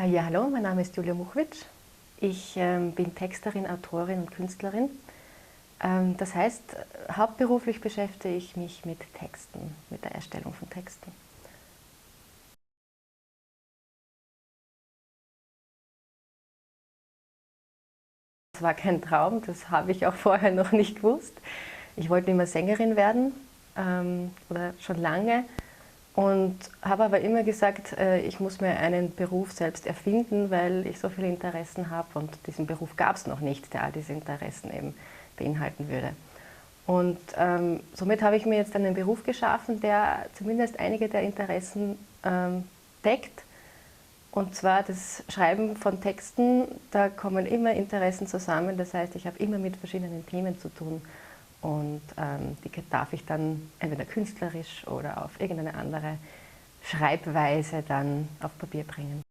Ja, hallo, mein Name ist Julia Muchwitsch. Ich bin Texterin, Autorin und Künstlerin. Das heißt, hauptberuflich beschäftige ich mich mit Texten, mit der Erstellung von Texten. Das war kein Traum, das habe ich auch vorher noch nicht gewusst. Ich wollte immer Sängerin werden, oder schon lange. Und habe aber immer gesagt, ich muss mir einen Beruf selbst erfinden, weil ich so viele Interessen habe und diesen Beruf gab es noch nicht, der all diese Interessen eben beinhalten würde. Und somit habe ich mir jetzt einen Beruf geschaffen, der zumindest einige der Interessen deckt. Und zwar das Schreiben von Texten, da kommen immer Interessen zusammen, das heißt, ich habe immer mit verschiedenen Themen zu tun. Und die darf ich dann entweder künstlerisch oder auf irgendeine andere Schreibweise dann auf Papier bringen.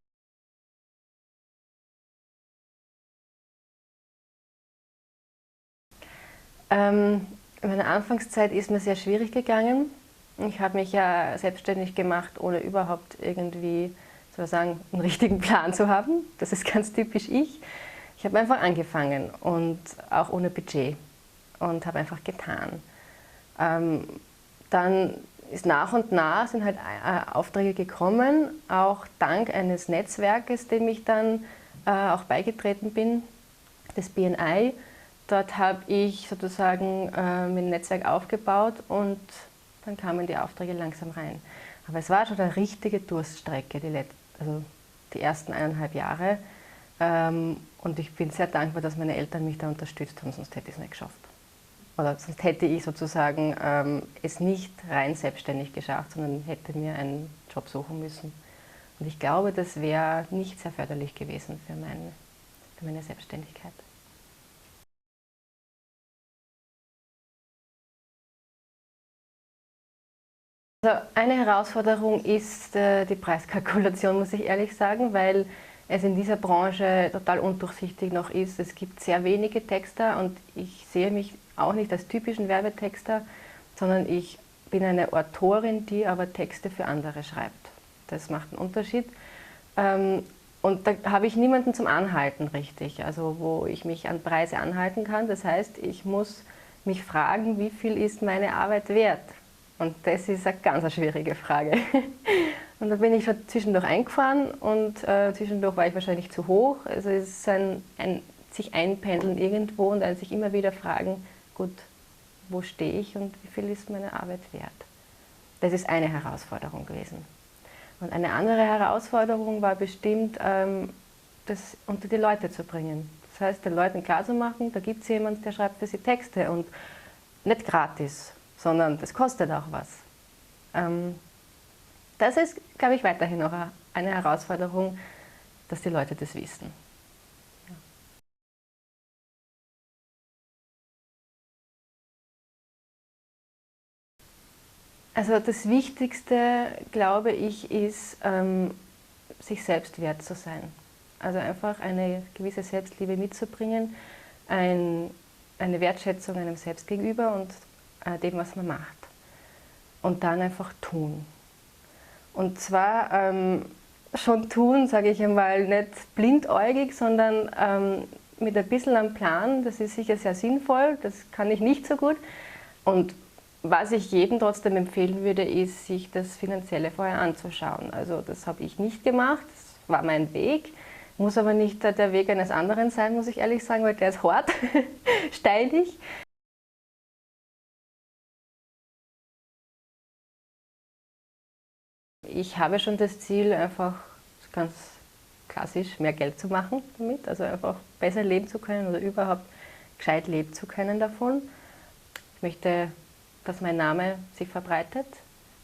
In meiner Anfangszeit ist mir sehr schwierig gegangen. Ich habe mich ja selbstständig gemacht, ohne überhaupt irgendwie sozusagen einen richtigen Plan zu haben. Das ist ganz typisch ich. Ich habe einfach angefangen und auch ohne Budget und habe einfach getan. Dann ist nach und nach sind halt Aufträge gekommen, auch dank eines Netzwerkes, dem ich dann auch beigetreten bin, das BNI. Dort habe ich sozusagen mir ein Netzwerk aufgebaut und dann kamen die Aufträge langsam rein. Aber es war schon eine richtige Durststrecke, also die ersten 1,5 Jahre. Und ich bin sehr dankbar, dass meine Eltern mich da unterstützt haben, sonst hätte ich es nicht geschafft. Oder sonst hätte ich sozusagen es nicht rein selbstständig geschafft, sondern hätte mir einen Job suchen müssen. Und ich glaube, das wäre nicht sehr förderlich gewesen für meine Selbstständigkeit. Also eine Herausforderung ist die Preiskalkulation, muss ich ehrlich sagen, weil es in dieser Branche total undurchsichtig noch ist. Es gibt sehr wenige Texter und ich sehe mich auch nicht als typischen Werbetexter, sondern ich bin eine Autorin, die aber Texte für andere schreibt. Das macht einen Unterschied. Und da habe ich niemanden zum Anhalten richtig, also wo ich mich an Preise anhalten kann. Das heißt, ich muss mich fragen, wie viel ist meine Arbeit wert? Und das ist eine ganz schwierige Frage. Und da bin ich schon zwischendurch eingefahren und zwischendurch war ich wahrscheinlich zu hoch. Also es ist ein sich einpendeln irgendwo und ein sich immer wieder fragen, gut, wo stehe ich und wie viel ist meine Arbeit wert? Das ist eine Herausforderung gewesen. Und eine andere Herausforderung war bestimmt, das unter die Leute zu bringen. Das heißt, den Leuten klarzumachen, da gibt es jemanden, der schreibt für sie Texte und nicht gratis, sondern das kostet auch was. Das ist, glaube ich, weiterhin noch eine Herausforderung, dass die Leute das wissen. Also das Wichtigste, glaube ich, ist, sich selbst wert zu sein. Also einfach eine gewisse Selbstliebe mitzubringen, eine Wertschätzung einem selbst gegenüber und dem, was man macht. Und dann einfach tun. Und zwar schon tun, sage ich einmal, nicht blindäugig, sondern mit ein bisschen einem Plan. Das ist sicher sehr sinnvoll, das kann ich nicht so gut. Und was ich jedem trotzdem empfehlen würde, ist, sich das Finanzielle vorher anzuschauen. Also das habe ich nicht gemacht, das war mein Weg. Muss aber nicht der Weg eines anderen sein, muss ich ehrlich sagen, weil der ist hart, steinig. Ich habe schon das Ziel, einfach ganz klassisch mehr Geld zu machen damit, also einfach besser leben zu können oder überhaupt gescheit leben zu können davon. Ich möchte, dass mein Name sich verbreitet,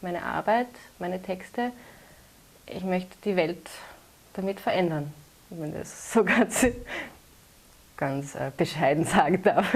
meine Arbeit, meine Texte. Ich möchte die Welt damit verändern, wenn man das so ganz bescheiden sagen darf.